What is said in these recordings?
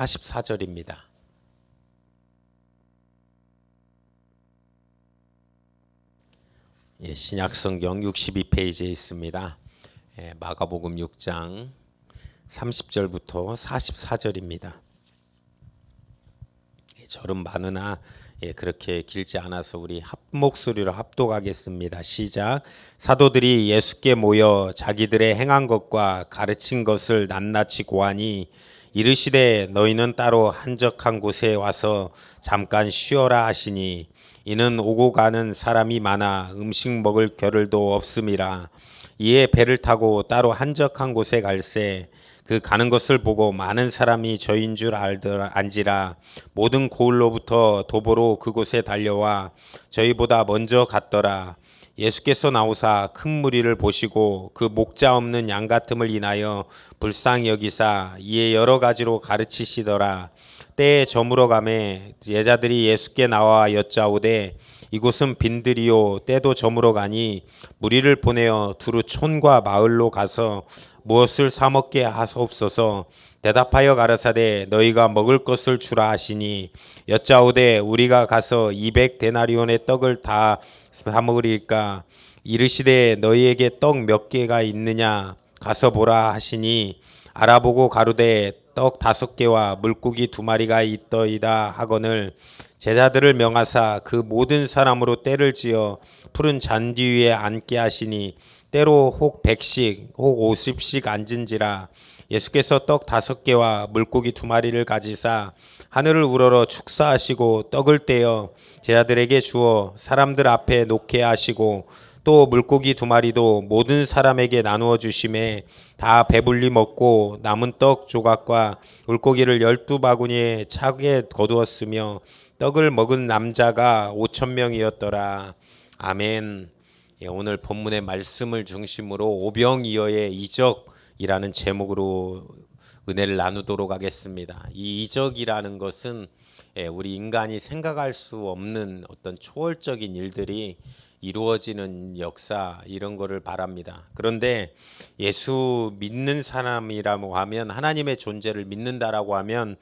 44절입니다. 신약성경 62페이지에 있습니다. 마가복음 6장 30절부터 44절입니다. 절은 많으나 그렇게 길지 않아서 우리 목소리로 합독하겠습니다. 시작. 사도들이 예수께 모여 자기들의 행한 것과 가르친 것을 낱낱이 고하니 이르시되 너희는 따로 한적한 곳에 와서 잠깐 쉬어라 하시니 이는 오고 가는 사람이 많아 음식 먹을 겨를도 없음이라. 이에 배를 타고 따로 한적한 곳에 갈새 그 가는 것을 보고 많은 사람이 저인 줄 안지라. 모든 고을로부터 도보로 그곳에 달려와 저희보다 먼저 갔더라. 예수께서 나오사 큰 무리를 보시고 그 목자 없는 양 같음을 인하여 불쌍히 여기사 이에 여러 가지로 가르치시더라. 때에 저물어 가매 제자들이 예수께 나와 여짜오되 이곳은 빈들이요 때도 저물어 가니 무리를 보내어 두루 촌과 마을로 가서 무엇을 사 먹게 하소옵소서. 대답하여 가라사대 너희가 먹을 것을 주라 하시니 여짜오되 우리가 가서 200데나리온의 떡을 다 사 먹으리까. 이르시되 너희에게 떡 몇 개가 있느냐 가서 보라 하시니 알아보고 가로되 떡 5개와 물고기 2마리가 있더이다 하거늘 제자들을 명하사 그 모든 사람으로 떼를 지어 푸른 잔디 위에 앉게 하시니 때로 혹 100씩 혹 50씩 앉은지라. 예수께서 떡 5개와 물고기 2마리를 가지사 하늘을 우러러 축사하시고 떡을 떼어 제자들에게 주어 사람들 앞에 놓게 하시고 또 물고기 2마리도 모든 사람에게 나누어 주심에 다 배불리 먹고 남은 떡 조각과 물고기를 12바구니에 차게 거두었으며 떡을 먹은 남자가 5,000명이었더라. 아멘. 오늘 본문의 말씀을 중심으로 오병이어의 이적이라는 제목으로 은혜를 나누도록 하겠습니다. 이 이적이라는 것은 우리 인간이 생각할 수 없는 어떤 초월적인 일들이 이루어지는 역사, 이런 거를 말합니다. 그런데 예수 믿는 사람이라고 하면, 하나님의 존재를 믿는다라고 하면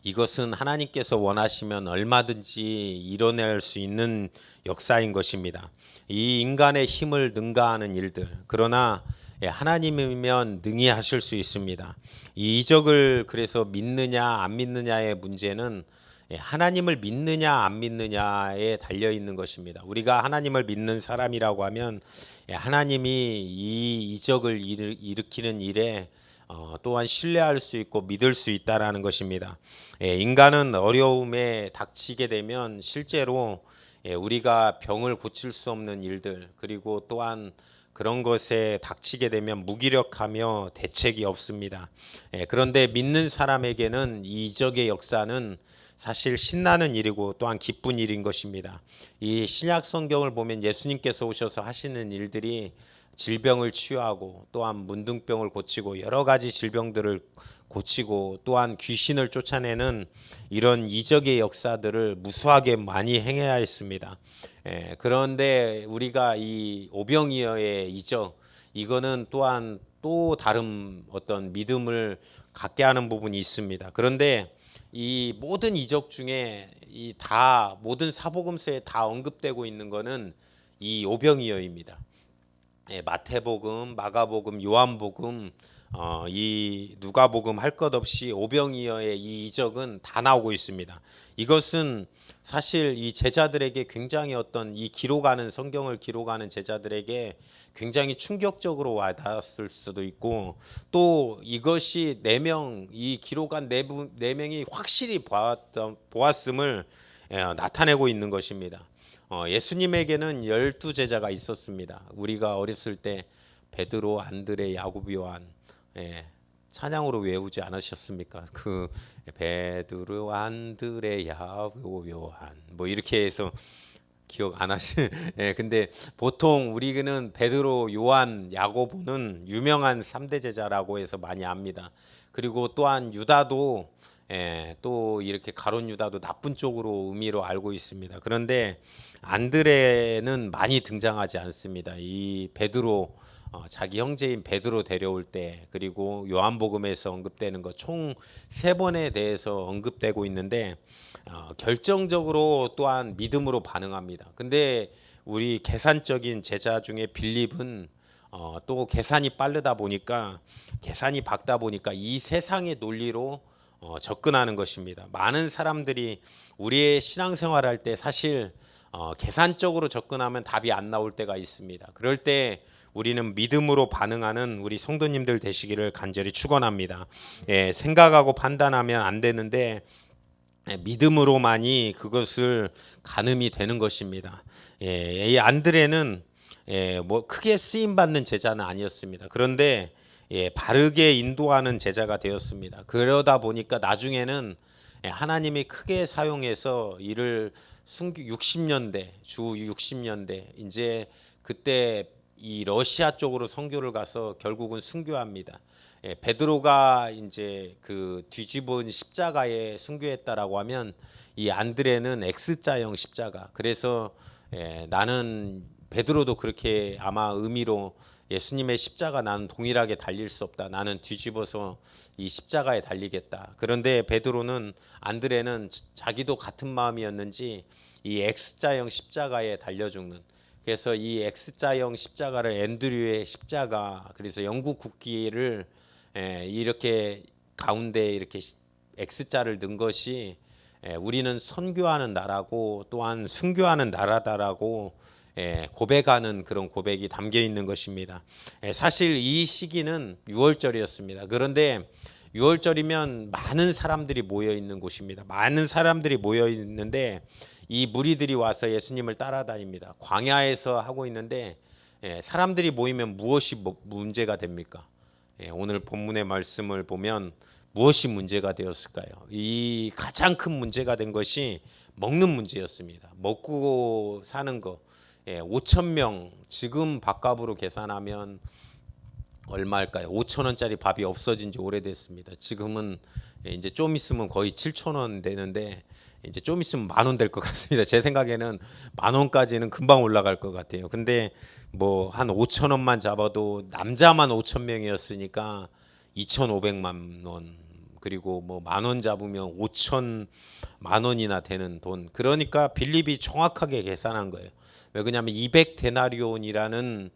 이것은 하나님께서 원하시면 얼마든지 이뤄낼 수 있는 역사인 것입니다. 이 인간의 힘을 능가하는 일들, 그러나 하나님이면 능히 하실 수 있습니다. 이 이적을 그래서 믿느냐 안 믿느냐의 문제는 하나님을 믿느냐 안 믿느냐에 달려 있는 것입니다. 우리가 하나님을 믿는 사람이라고 하면 하나님이 이 이적을 일으키는 일에 또한 신뢰할 수 있고 믿을 수 있다라는 것입니다. 인간은 어려움에 닥치게 되면 실제로 우리가 병을 고칠 수 없는 일들, 그리고 또한 그런 것에 닥치게 되면 무기력하며 대책이 없습니다. 그런데 믿는 사람에게는 이 이적의 역사는 사실 신나는 일이고 또한 기쁜 일인 것입니다. 이 신약 성경을 보면 예수님께서 오셔서 하시는 일들이 질병을 치유하고 또한 문둥병을 고치고 여러 가지 질병들을 고치고 또한 귀신을 쫓아내는 이런 이적의 역사들을 무수하게 많이 행해야 했습니다. 그런데 우리가 이 오병이어의 이적, 이거는 또한 또 다른 어떤 믿음을 갖게 하는 부분이 있습니다. 그런데 이 모든 이적 중에 이 다 모든 사복음서에 다 언급되고 있는 것은 이 오병이어입니다. 마태복음, 마가복음, 요한복음, 이 누가복음 할 것 없이 오병이어의 이 이적은 다 나오고 있습니다. 이것은 사실 이 제자들에게 굉장히 어떤 이 기록하는 성경을 기록하는 제자들에게 굉장히 충격적으로 와닿았을 수도 있고, 또 이것이 이 기록한 네 명이 확실히 보았음을 나타내고 있는 것입니다. 예수님에게는 12제자가 있었습니다. 우리가 어렸을 때 베드로, 안드레, 야고보, 요한 찬양으로 외우지 않으셨습니까? 그 베드로, 안드레, 야고보, 요한 뭐 이렇게 해서 기억 안 하시? 근데 보통 우리는 베드로, 요한, 야고보는 유명한 3대 제자라고 해서 많이 압니다. 그리고 또한 유다도 또 이렇게 가룟 유다도 나쁜 쪽으로 의미로 알고 있습니다. 그런데 안드레는 많이 등장하지 않습니다. 이 베드로 자기 형제인 베드로 데려올 때, 그리고 요한복음에서 언급되는 것 총 3번에 대해서 언급되고 있는데 결정적으로 또한 믿음으로 반응합니다. 근데 우리 계산적인 제자 중에 빌립은 또 계산이 빠르다 보니까, 계산이 박다 보니까 이 세상의 논리로 접근하는 것입니다. 많은 사람들이 우리의 신앙생활 할 때 사실 계산적으로 접근하면 답이 안 나올 때가 있습니다. 그럴 때 우리는 믿음으로 반응하는 우리 성도님들 되시기를 간절히 축원합니다. 생각하고 판단하면 안 되는데 믿음으로만이 그것을 가늠이 되는 것입니다. 이 안드레는 뭐 크게 쓰임 받는 제자는 아니었습니다. 그런데 바르게 인도하는 제자가 되었습니다. 그러다 보니까 나중에는 하나님이 크게 사용해서 이를 60년대 주 60년대 이제 그때 이 러시아 쪽으로 선교를 가서 결국은 순교합니다. 베드로가 이제 그 뒤집은 십자가에 순교했다라고 하면 이 안드레는 X자형 십자가. 그래서 나는 베드로도 그렇게 아마 의미로 예수님의 십자가 나는 동일하게 달릴 수 없다. 나는 뒤집어서 이 십자가에 달리겠다. 그런데 베드로는 안드레는 자기도 같은 마음이었는지 이 X자형 십자가에 달려 죽는. 그래서 이 X자형 십자가를 앤드류의 십자가. 그래서 영국 국기를 이렇게 가운데 이렇게 X자를 넣은 것이 우리는 선교하는 나라고 또한 순교하는 나라다라고 고백하는 그런 고백이 담겨 있는 것입니다. 사실 이 시기는 6월절이었습니다. 그런데 6월절이면 많은 사람들이 모여 있는 곳입니다. 많은 사람들이 모여 있는데 이 무리들이 와서 예수님을 따라다닙니다. 광야에서 하고 있는데 사람들이 모이면 무엇이 문제가 됩니까? 오늘 본문의 말씀을 보면 무엇이 문제가 되었을까요? 이 가장 큰 문제가 된 것이 먹는 문제였습니다. 먹고 사는 거. 5천 명 지금 밥값으로 계산하면 얼마일까요? 5천 원짜리 밥이 없어진 지 오래됐습니다. 지금은 이제 좀 있으면 거의 7천 원 되는데 이제 좀 있으면 10,000원 될 것 같습니다. 제 생각에는 10,000원까지는 금방 올라갈 것 같아요. 근데 뭐 한 5천 원만 잡아도 남자만 5천 명이었으니까 2,500만 원, 그리고 뭐 10,000원 잡으면 5천만 원이나 되는 돈. 그러니까 빌립이 정확하게 계산한 거예요. 왜 그러냐면 200데나리온이라는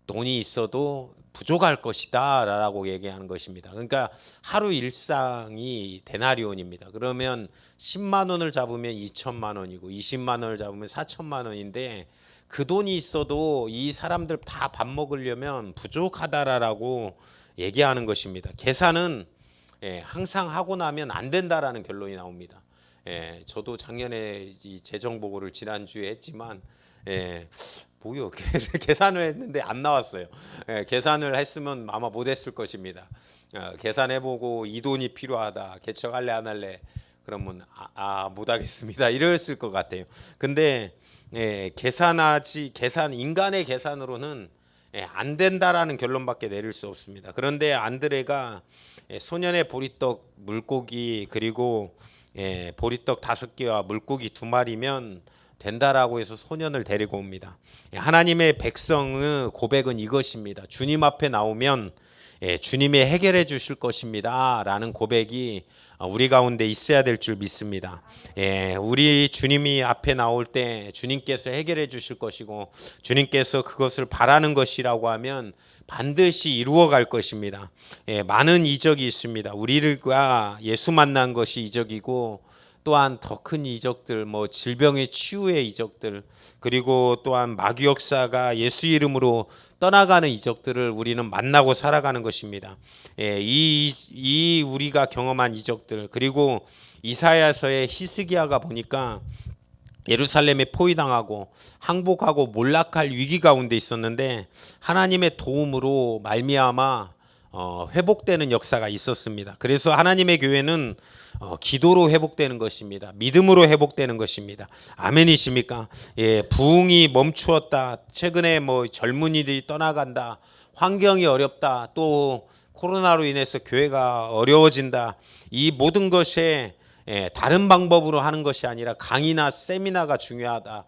돈이 있어도 부족할 것이다 라고 얘기하는 것입니다. 그러니까 하루 일상이 데나리온입니다. 그러면 10만 원을 잡으면 2천만 원이고 20만 원을 잡으면 4천만 원인데 그 돈이 있어도 이 사람들 다 밥 먹으려면 부족하다라고 얘기하는 것입니다. 계산은 항상 하고 나면 안 된다라는 결론이 나옵니다. 저도 작년에 이 재정보고를 지난주에 했지만 뭐요? 계산을 했는데 안 나왔어요. 계산을 했으면 아마 못했을 것입니다. 계산해보고 이 돈이 필요하다. 개척할래 안 할래? 그러면 못하겠습니다. 이랬을 것 같아요. 근데 인간의 계산으로는 안 된다라는 결론밖에 내릴 수 없습니다. 그런데 안드레가 소년의 보리떡 물고기 그리고 보리떡 5개와 물고기 2마리면 된다라고 해서 소년을 데리고 옵니다. 하나님의 백성의 고백은 이것입니다. 주님 앞에 나오면 주님이 해결해 주실 것입니다 라는 고백이 우리 가운데 있어야 될 줄 믿습니다. 우리 주님이 앞에 나올 때 주님께서 해결해 주실 것이고 주님께서 그것을 바라는 것이라고 하면 반드시 이루어 갈 것입니다. 많은 이적이 있습니다. 우리가 예수 만난 것이 이적이고 또한 더 큰 이적들, 뭐 질병의 치유의 이적들, 그리고 또한 마귀 역사가 예수 이름으로 떠나가는 이적들을 우리는 만나고 살아가는 것입니다. 이 우리가 경험한 이적들, 그리고 이사야서의 히스기야가 보니까 예루살렘에 포위당하고 항복하고 몰락할 위기 가운데 있었는데 하나님의 도움으로 말미암아 회복되는 역사가 있었습니다. 그래서 하나님의 교회는 기도로 회복되는 것입니다. 믿음으로 회복되는 것입니다. 아멘이십니까? 부흥이 멈추었다. 최근에 뭐 젊은이들이 떠나간다. 환경이 어렵다. 또 코로나로 인해서 교회가 어려워진다. 이 모든 것에 다른 방법으로 하는 것이 아니라 강의나 세미나가 중요하다.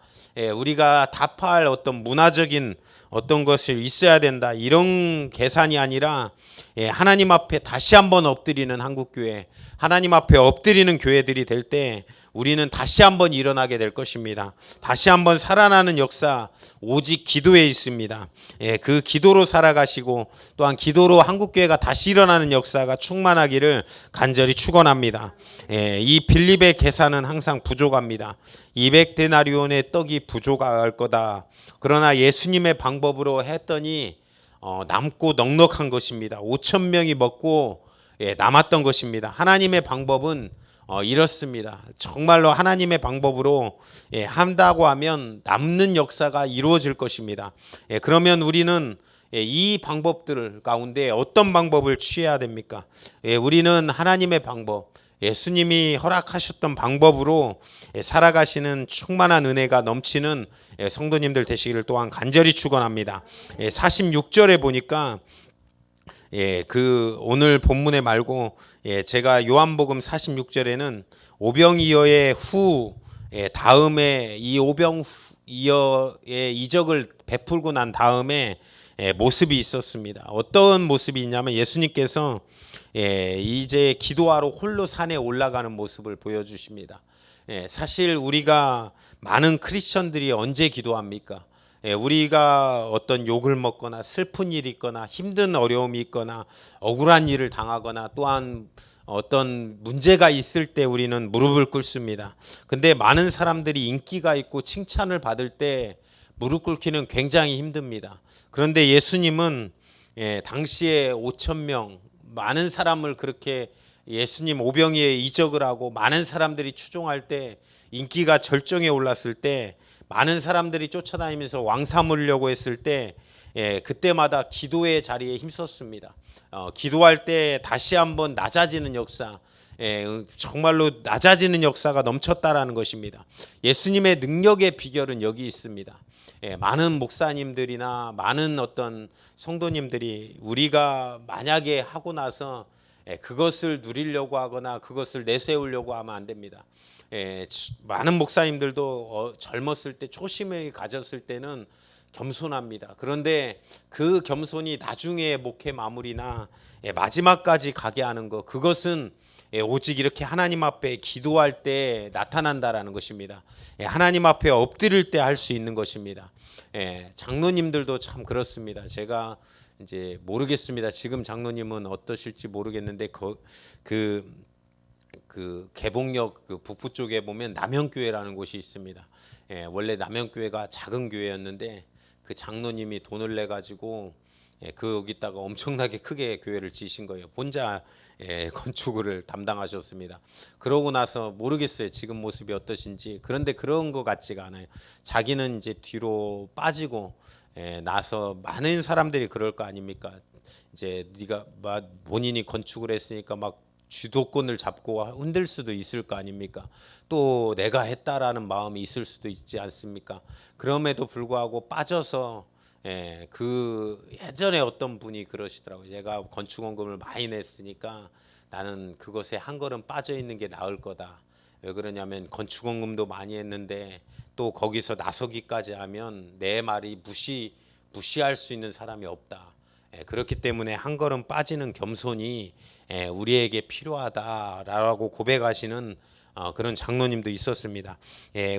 우리가 답할 어떤 문화적인 어떤 것이 있어야 된다 이런 계산이 아니라 하나님 앞에 다시 한번 엎드리는 한국교회, 하나님 앞에 엎드리는 교회들이 될 때 우리는 다시 한번 일어나게 될 것입니다. 다시 한번 살아나는 역사 오직 기도에 있습니다. 그 기도로 살아가시고 또한 기도로 한국교회가 다시 일어나는 역사가 충만하기를 간절히 축원합니다. 이 빌립의 계산은 항상 부족합니다. 200데나리온의 떡이 부족할 거다. 그러나 예수님의 방법으로 했더니 남고 넉넉한 것입니다. 5천 명이 먹고 남았던 것입니다. 하나님의 방법은 이렇습니다. 정말로 하나님의 방법으로 한다고 하면 남는 역사가 이루어질 것입니다. 그러면 우리는 이 방법들 가운데 어떤 방법을 취해야 됩니까? 우리는 하나님의 방법, 예수님이 허락하셨던 방법으로 살아가시는 충만한 은혜가 넘치는 성도님들 되시기를 또한 간절히 축원합니다. 46절에 보니까 그 오늘 본문에 말고 제가 요한복음 46절에는 오병이어의 후 다음에 이 오병이어의 이적을 베풀고 난 다음에 모습이 있었습니다. 어떤 모습이 있냐면 예수님께서 이제 기도하러 홀로 산에 올라가는 모습을 보여주십니다. 사실 우리가 많은 크리스천들이 언제 기도합니까? 우리가 어떤 욕을 먹거나 슬픈 일이 있거나 힘든 어려움이 있거나 억울한 일을 당하거나 또한 어떤 문제가 있을 때 우리는 무릎을 꿇습니다. 근데 많은 사람들이 인기가 있고 칭찬을 받을 때 무릎 꿇기는 굉장히 힘듭니다. 그런데 예수님은 당시에 5천 명 많은 사람을 그렇게 예수님 오병이의 이적을 하고 많은 사람들이 추종할 때 인기가 절정에 올랐을 때 많은 사람들이 쫓아다니면서 왕 삼으려고 했을 때 그때마다 기도의 자리에 힘썼습니다. 기도할 때 다시 한번 낮아지는 역사, 정말로 낮아지는 역사가 넘쳤다라는 것입니다. 예수님의 능력의 비결은 여기 있습니다. 많은 목사님들이나 많은 어떤 성도님들이 우리가 만약에 하고 나서 그것을 누리려고 하거나 그것을 내세우려고 하면 안 됩니다. 많은 목사님들도 젊었을 때 초심을 가졌을 때는 겸손합니다. 그런데 그 겸손이 나중에 목회 마무리나 마지막까지 가게 하는 것, 그것은 오직 이렇게 하나님 앞에 기도할 때 나타난다라는 것입니다. 하나님 앞에 엎드릴 때 할 수 있는 것입니다. 장로님들도 참 그렇습니다. 제가 이제 모르겠습니다. 지금 장로님은 어떠실지 모르겠는데 그 개봉역 그 북부 쪽에 보면 남영교회라는 곳이 있습니다. 원래 남영교회가 작은 교회였는데 그 장로님이 돈을 내 가지고 거기다가 엄청나게 크게 교회를 지으신 거예요. 혼자 건축을 담당하셨습니다. 그러고 나서 모르겠어요. 지금 모습이 어떠신지. 그런데 그런 것 같지가 않아요. 자기는 이제 뒤로 빠지고 나서 많은 사람들이 그럴 거 아닙니까? 이제 네가 본인이 건축을 했으니까 막 주도권을 잡고 흔들 수도 있을 거 아닙니까? 또 내가 했다라는 마음이 있을 수도 있지 않습니까? 그럼에도 불구하고 빠져서 그 예전에 어떤 분이 그러시더라고요. 제가 건축원금을 많이 냈으니까 나는 그것에 한 걸음 빠져 있는 게 나을 거다. 왜 그러냐면 건축원금도 많이 했는데 또 거기서 나서기까지 하면 내 말이 무시할 수 있는 사람이 없다. 그렇기 때문에 한 걸음 빠지는 겸손이 우리에게 필요하다라고 고백하시는 그런 장로님도 있었습니다.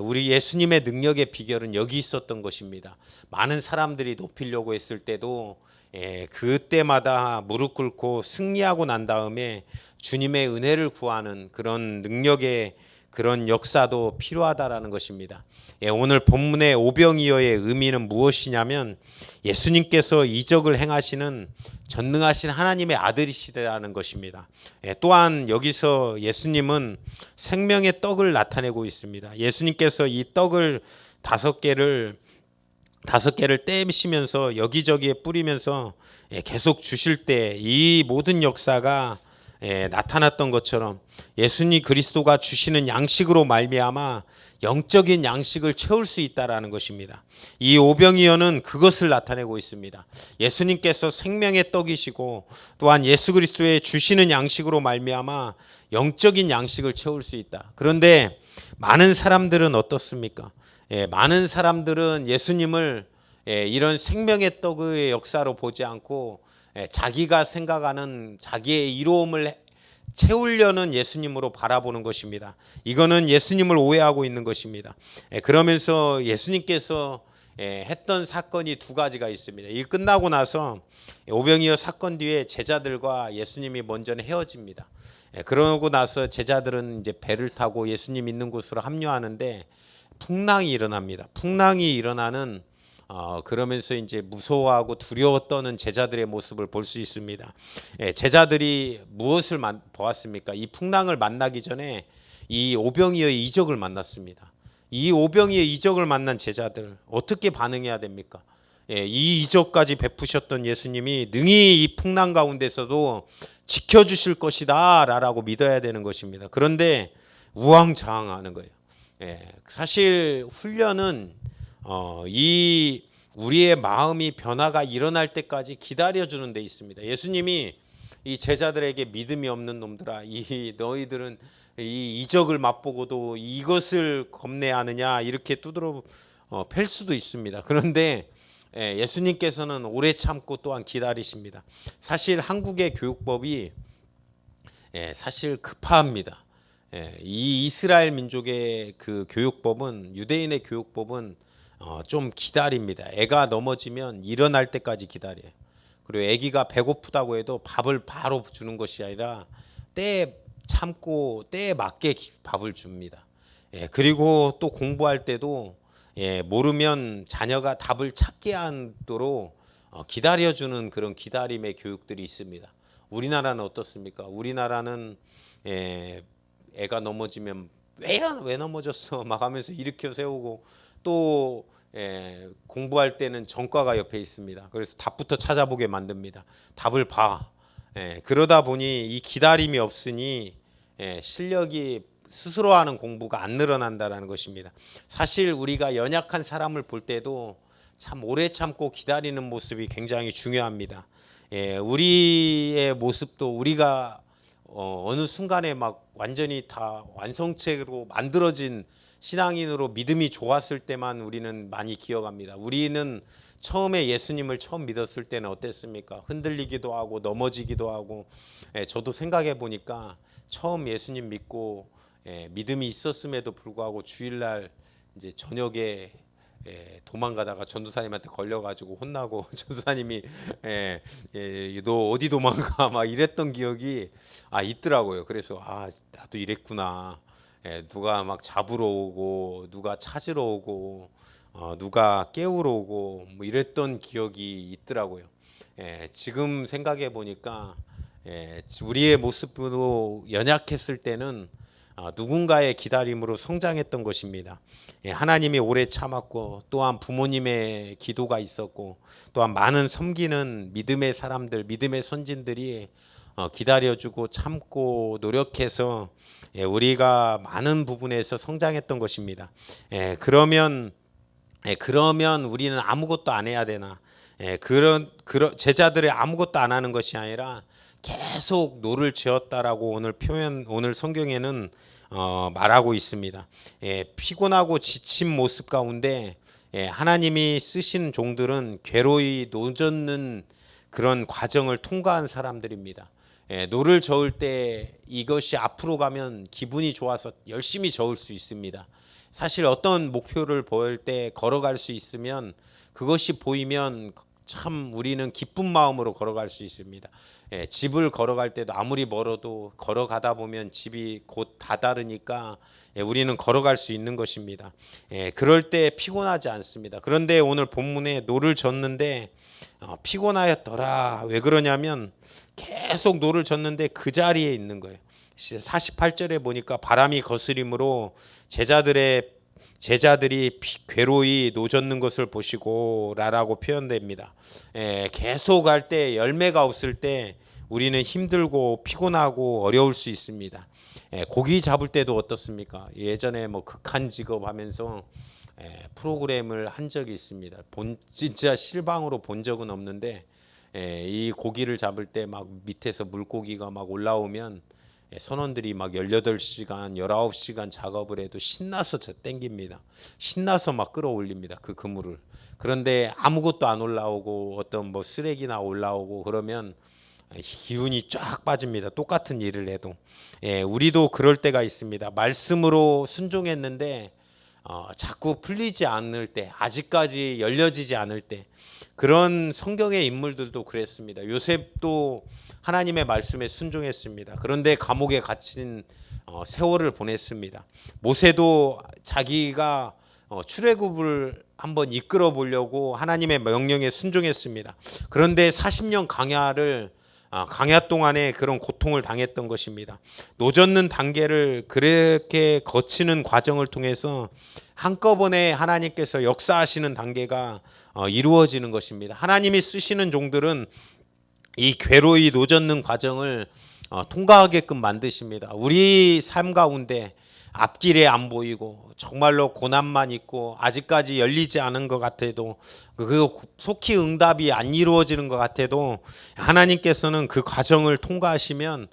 우리 예수님의 능력의 비결은 여기 있었던 것입니다. 많은 사람들이 높이려고 했을 때도 그때마다 무릎 꿇고 승리하고 난 다음에 주님의 은혜를 구하는 그런 능력의 그런 역사도 필요하다라는 것입니다. 오늘 본문의 오병이어의 의미는 무엇이냐면 예수님께서 이적을 행하시는 전능하신 하나님의 아들이시라는 것입니다. 또한 여기서 예수님은 생명의 떡을 나타내고 있습니다. 예수님께서 이 떡을 5개를 떼시면서 여기저기에 뿌리면서 계속 주실 때 이 모든 역사가 나타났던 것처럼 예수님 그리스도가 주시는 양식으로 말미암아 영적인 양식을 채울 수 있다라는 것입니다. 이 오병이어는 그것을 나타내고 있습니다. 예수님께서 생명의 떡이시고 또한 예수 그리스도의 주시는 양식으로 말미암아 영적인 양식을 채울 수 있다. 그런데 많은 사람들은 어떻습니까? 많은 사람들은 예수님을 이런 생명의 떡의 역사로 보지 않고 자기가 생각하는 자기의 이로움을 채우려는 예수님으로 바라보는 것입니다. 이거는 예수님을 오해하고 있는 것입니다. 그러면서 예수님께서 했던 사건이 두 가지가 있습니다. 이 끝나고 나서 오병이어 사건 뒤에 제자들과 예수님이 먼저는 헤어집니다. 그러고 나서 제자들은 이제 배를 타고 예수님 있는 곳으로 합류하는데 풍랑이 일어납니다. 풍랑이 일어나는 그러면서 이제 무서워하고 두려워 떠는 제자들의 모습을 볼 수 있습니다. 제자들이 무엇을 보았습니까? 이 풍랑을 만나기 전에 이 오병이어의 이적을 만났습니다. 이 오병이어의 이적을 만난 제자들 어떻게 반응해야 됩니까? 이 이적까지 베푸셨던 예수님이 능히 이 풍랑 가운데서도 지켜주실 것이다 라고 믿어야 되는 것입니다. 그런데 우왕좌왕하는 거예요. 사실 훈련은 이 우리의 마음이 변화가 일어날 때까지 기다려주는 데 있습니다. 예수님이 이 제자들에게 믿음이 없는 놈들아, 너희들은 이 이적을 맛보고도 이것을 겁내하느냐 이렇게 두드러 팰 수도 있습니다. 그런데 예수님께서는 오래 참고 또한 기다리십니다. 사실 한국의 교육법이 사실 급합니다. 이 이스라엘 민족의 그 교육법은, 유대인의 교육법은 좀 기다립니다. 애가 넘어지면 일어날 때까지 기다려요. 그리고 애기가 배고프다고 해도 밥을 바로 주는 것이 아니라 때에 참고 때에 맞게 밥을 줍니다. 그리고 또 공부할 때도 모르면 자녀가 답을 찾게 하도록 기다려주는 그런 기다림의 교육들이 있습니다. 우리나라는 어떻습니까? 우리나라는 애가 넘어지면 왜 넘어졌어 막 하면서 일으켜 세우고 또 공부할 때는 전과가 옆에 있습니다. 그래서 답부터 찾아보게 만듭니다. 답을 봐. 그러다 보니 이 기다림이 없으니 실력이 스스로 하는 공부가 안 늘어난다라는 것입니다. 사실 우리가 연약한 사람을 볼 때도 참 오래 참고 기다리는 모습이 굉장히 중요합니다. 우리의 모습도 우리가 어느 순간에 막 완전히 다 완성체로 만들어진 신앙인으로 믿음이 좋았을 때만 우리는 많이 기억합니다. 우리는 처음에 예수님을 처음 믿었을 때는 어땠습니까? 흔들리기도 하고 넘어지기도 하고 저도 생각해 보니까 처음 예수님 믿고 믿음이 있었음에도 불구하고 주일날 이제 저녁에 도망가다가 전도사님한테 걸려가지고 혼나고 전도사님이 너 어디 도망가 막 이랬던 기억이 있더라고요. 그래서 나도 이랬구나. 누가 막 잡으러 오고 누가 찾으러 오고 누가 깨우러 오고 뭐 이랬던 기억이 있더라고요. 지금 생각해 보니까 우리의 모습으로 연약했을 때는 누군가의 기다림으로 성장했던 것입니다. 하나님이 오래 참았고 또한 부모님의 기도가 있었고 또한 많은 섬기는 믿음의 사람들, 믿음의 선진들이 기다려주고 참고 노력해서 우리가 많은 부분에서 성장했던 것입니다. 그러면 우리는 아무것도 안 해야 되나? 그런 제자들이 아무것도 안 하는 것이 아니라 계속 노를 지었다라고 오늘 성경에는 말하고 있습니다. 피곤하고 지친 모습 가운데 하나님이 쓰신 종들은 괴로이 노젓는 그런 과정을 통과한 사람들입니다. 노를 저을 때 이것이 앞으로 가면 기분이 좋아서 열심히 저을 수 있습니다. 사실 어떤 목표를 보일 때 걸어갈 수 있으면 그것이 보이면 참 우리는 기쁜 마음으로 걸어갈 수 있습니다. 집을 걸어갈 때도 아무리 멀어도 걸어가다 보면 집이 곧 다다르니까 우리는 걸어갈 수 있는 것입니다. 그럴 때 피곤하지 않습니다. 그런데 오늘 본문에 노를 젓는데 피곤하였더라. 왜 그러냐면 계속 노를 졌는데 그 자리에 있는 거예요. 48절에 보니까 바람이 거스림으로 제자들이 괴로이 노젓는 것을 보시고 라라고 표현됩니다. 계속 할 때 열매가 없을 때 우리는 힘들고 피곤하고 어려울 수 있습니다. 고기 잡을 때도 어떻습니까? 예전에 뭐 극한 직업 하면서 프로그램을 한 적이 있습니다. 진짜 실방으로 본 적은 없는데 이 고기를 잡을 때 막 밑에서 물고기가 막 올라오면 선원들이 막 18시간, 19시간 작업을 해도 신나서 땡깁니다. 신나서 막 끌어올립니다. 그 그물을. 그런데 아무것도 안 올라오고 어떤 뭐 쓰레기나 올라오고 그러면 기운이 쫙 빠집니다. 똑같은 일을 해도. 우리도 그럴 때가 있습니다. 말씀으로 순종했는데 자꾸 풀리지 않을 때, 아직까지 열려지지 않을 때, 그런 성경의 인물들도 그랬습니다. 요셉도 하나님의 말씀에 순종했습니다. 그런데 감옥에 갇힌 세월을 보냈습니다. 모세도 자기가 출애굽을 한번 이끌어 보려고 하나님의 명령에 순종했습니다. 그런데 40년 강야 동안에 그런 고통을 당했던 것입니다. 노젓는 단계를 그렇게 거치는 과정을 통해서 한꺼번에 하나님께서 역사하시는 단계가 이루어지는 것입니다. 하나님이 쓰시는 종들은 이 괴로이 노젓는 과정을 통과하게끔 만드십니다. 우리 삶 가운데 앞길에 안 보이고 정말로 고난만 있고 아직까지 열리지 않은 것 같아도 그 속히 응답이 안 이루어지는 것 같아도 하나님께서는 그 과정을 통과하시면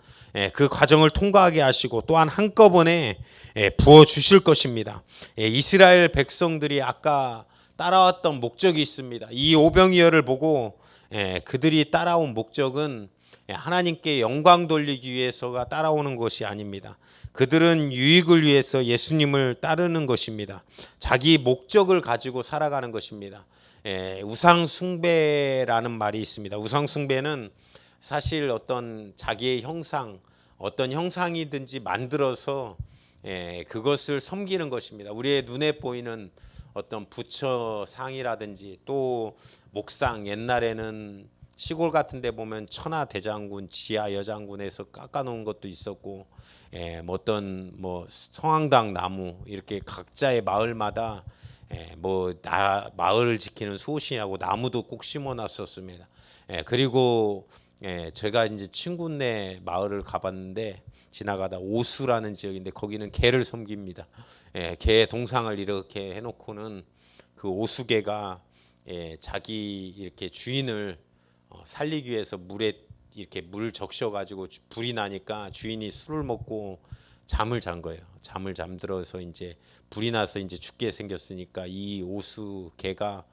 그 과정을 통과하게 하시고 또한 한꺼번에 부어 주실 것입니다. 이스라엘 백성들이 아까 따라왔던 목적이 있습니다. 이 오병이어를 보고 그들이 따라온 목적은 하나님께 영광 돌리기 위해서가 따라오는 것이 아닙니다. 그들은 유익을 위해서 예수님을 따르는 것입니다. 자기 목적을 가지고 살아가는 것입니다. 우상 숭배라는 말이 있습니다. 우상 숭배는 사실 어떤 자기의 형상, 어떤 형상이든지 만들어서 그것을 섬기는 것입니다. 우리의 눈에 보이는 어떤 부처 상이라든지 또 목상, 옛날에는 시골 같은 데 보면 천하 대장군, 지하 여장군에서 깎아놓은 것도 있었고 뭐 어떤 뭐 성황당 나무 이렇게 각자의 마을마다 마을을 지키는 수호신이라고 나무도 꼭 심어놨었습니다. 그리고 제가 이제 친구네 마을을 가봤는데 지나가다 오수라는 지역인데 거기는 개를 섬깁니다. 개 동상을 이렇게 해놓고는 그 오수개가 자기 이렇게 주인을 살리기 위해서 물에 이렇게 물 적셔가지고 불이 나니까 주인이 술을 먹고 잠을 잔 거예요. 잠을 잠들어서 이제 불이 나서 이제 죽게 생겼으니까 이 오수 개가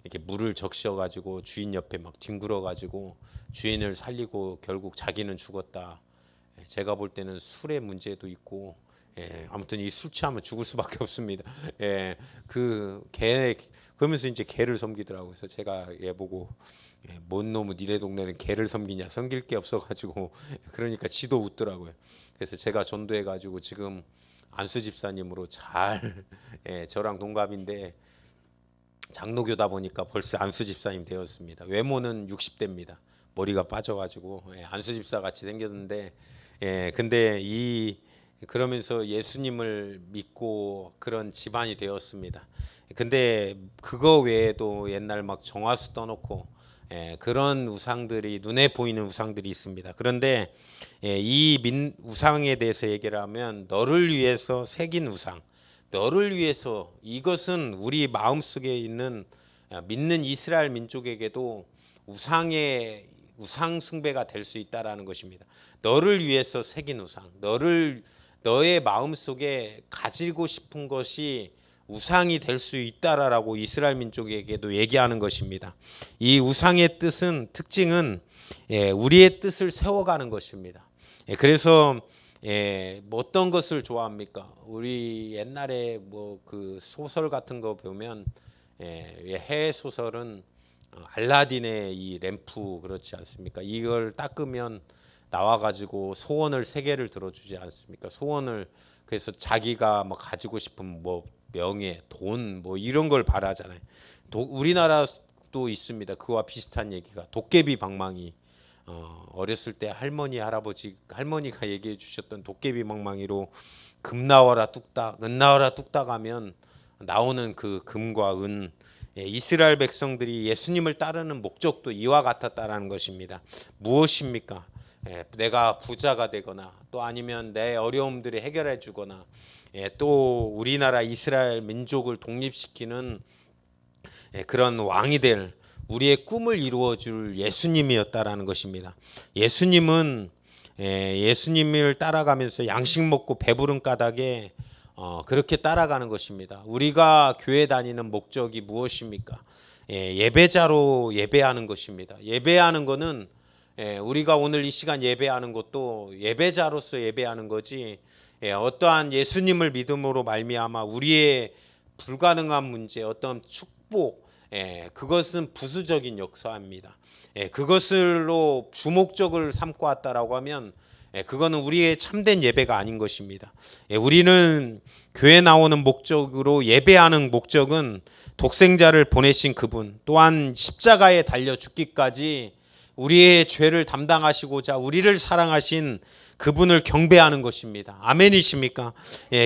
이렇게 물을 적셔가지고 주인 옆에 막 뒹굴어가지고 주인을 살리고 결국 자기는 죽었다. 제가 볼 때는 술의 문제도 있고 아무튼 이 술 취하면 죽을 수밖에 없습니다. 그러면서 이제 개를 섬기더라고요. 그래서 제가 얘 보고 뭔 놈은 니네 동네는 개를 섬기냐, 섬길 게 없어가지고 그러니까 지도 웃더라고요. 그래서 제가 전도해가지고 지금 안수 집사님으로 잘 저랑 동갑인데 장로교다 보니까 벌써 안수 집사님 되었습니다. 외모는 60대입니다. 머리가 빠져가지고 안수 집사 같이 생겼는데 근데 그러면서 예수님을 믿고 그런 집안이 되었습니다. 근데 그거 외에도 옛날 막 정화수 떠놓고 그런 우상들이 눈에 보이는 우상들이 있습니다. 그런데 우상에 대해서 얘기를 하면 너를 위해서 새긴 우상, 너를 위해서 이것은 우리 마음속에 있는 믿는 이스라엘 민족에게도 우상 숭배가 될 수 있다라는 것입니다. 너를 위해서 새긴 우상, 너의 마음속에 가지고 싶은 것이 우상이 될 수 있다라고 이스라엘 민족에게도 얘기하는 것입니다. 이 우상의 특징은 우리의 뜻을 세워가는 것입니다. 그래서 뭐 어떤 것을 좋아합니까? 우리 옛날에 뭐 그 소설 같은 거 보면 해외 소설은 알라딘의 이 램프 그렇지 않습니까? 이걸 닦으면 나와가지고 소원을 3개를 들어주지 않습니까? 소원을 그래서 자기가 뭐 가지고 싶은 뭐 명예, 돈 뭐 이런 걸 바라잖아요. 우리나라도 있습니다. 그와 비슷한 얘기가 도깨비 방망이. 어렸을 때 할머니가 얘기해 주셨던 도깨비 방망이로 금 나와라 뚝딱, 은 나와라 뚝딱 하면 나오는 그 금과 은. 이스라엘 백성들이 예수님을 따르는 목적도 이와 같았다라는 것입니다. 무엇입니까? 내가 부자가 되거나 또 아니면 내 어려움들을 해결해 주거나 또 우리나라 이스라엘 민족을 독립시키는 그런 왕이 될 우리의 꿈을 이루어 줄 예수님이었다라는 것입니다. 예수님은 예수님을 따라가면서 양식 먹고 배부른 까닭에 그렇게 따라가는 것입니다. 우리가 교회 다니는 목적이 무엇입니까? 예배자로 예배하는 것입니다. 예배하는 것은 우리가 오늘 이 시간 예배하는 것도 예배자로서 예배하는 거지, 어떠한 예수님을 믿음으로 말미암아 우리의 불가능한 문제, 어떤 축복, 그것은 부수적인 역사입니다. 그것으로 주목적을 삼고 왔다라고 하면 그거는 우리의 참된 예배가 아닌 것입니다. 우리는 교회 나오는 목적으로 예배하는 목적은 독생자를 보내신 그분, 또한 십자가에 달려 죽기까지 우리의 죄를 담당하시고자 우리를 사랑하신 그분을 경배하는 것입니다. 아멘이십니까?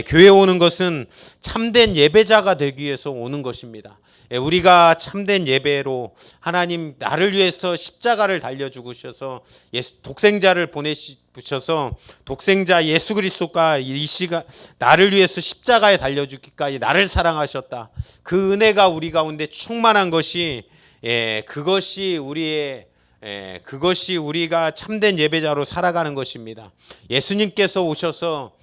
교회 오는 것은 참된 예배자가 되기 위해서 오는 것입니다. 우리가 참된 예배로 하나님 나를 위해서 십자가를 달려 죽으셔서 독생자를 보내주셔서 독생자 예수 그리스도가 이 시간 나를 위해서 십자가에 달려 죽기까지 나를 사랑하셨다. 그 은혜가 우리 가운데 충만한 것이 그것이 우리가 참된 예배자로 살아가는 것입니다. 예수님께서 오셔서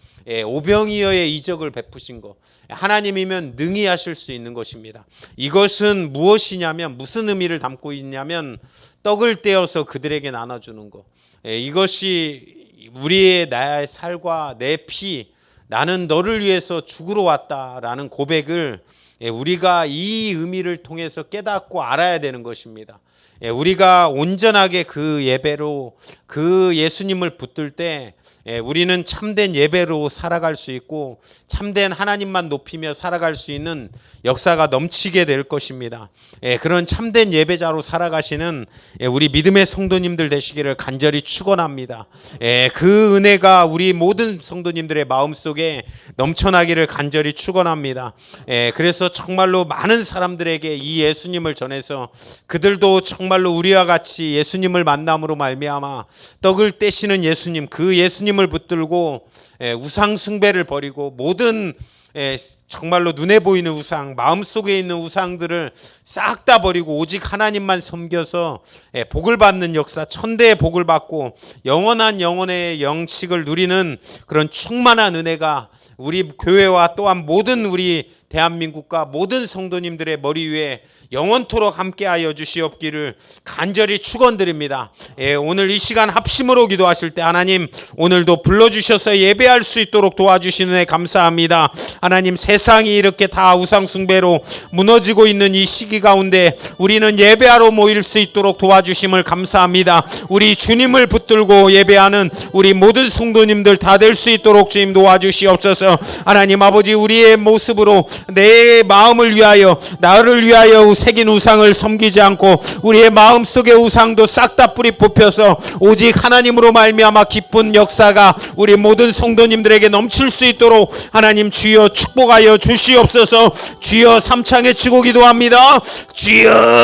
오병이어의 이적을 베푸신 것, 하나님이면 능히 하실 수 있는 것입니다. 이것은 무엇이냐면, 무슨 의미를 담고 있냐면 떡을 떼어서 그들에게 나눠주는 것. 이것이 우리의 나의 살과 내 피, 나는 너를 위해서 죽으러 왔다라는 고백을 우리가 이 의미를 통해서 깨닫고 알아야 되는 것입니다. 우리가 온전하게 그 예배로 그 예수님을 붙들 때 우리는 참된 예배로 살아갈 수 있고 참된 하나님만 높이며 살아갈 수 있는 역사가 넘치게 될 것입니다. 그런 참된 예배자로 살아가시는 우리 믿음의 성도님들 되시기를 간절히 축원합니다. 그 은혜가 우리 모든 성도님들의 마음속에 넘쳐나기를 간절히 축원합니다. 그래서 정말로 많은 사람들에게 이 예수님을 전해서 그들도 정말로 우리와 같이 예수님을 만남으로 말미암아 떡을 떼시는 예수님, 그 예수님을 붙들고 우상 숭배를 버리고 모든 정말로 눈에 보이는 우상, 마음속에 있는 우상들을 싹 다 버리고 오직 하나님만 섬겨서 복을 받는 역사, 천대의 복을 받고 영원한 영혼의 영식을 누리는 그런 충만한 은혜가 우리 교회와 또한 모든 우리 대한민국과 모든 성도님들의 머리 위에 영원토록 함께하여 주시옵기를 간절히 축원드립니다. 오늘 이 시간 합심으로 기도하실 때 하나님 오늘도 불러주셔서 예배할 수 있도록 도와주시는 애 감사합니다. 하나님, 세상이 이렇게 다 우상숭배로 무너지고 있는 이 시기 가운데 우리는 예배하러 모일 수 있도록 도와주심을 감사합니다. 우리 주님을 붙들고 예배하는 우리 모든 성도님들 다 될 수 있도록 주님 도와주시옵소서. 하나님 아버지, 우리의 모습으로 내 마음을 위하여 나를 위하여 새긴 우상을 섬기지 않고 우리의 마음속의 우상도 싹 다 뿌리 뽑혀서 오직 하나님으로 말미암아 기쁜 역사가 우리 모든 성도님들에게 넘칠 수 있도록 하나님 주여 축복하여 주시옵소서. 주여 삼창에 치고 기도합니다. 주여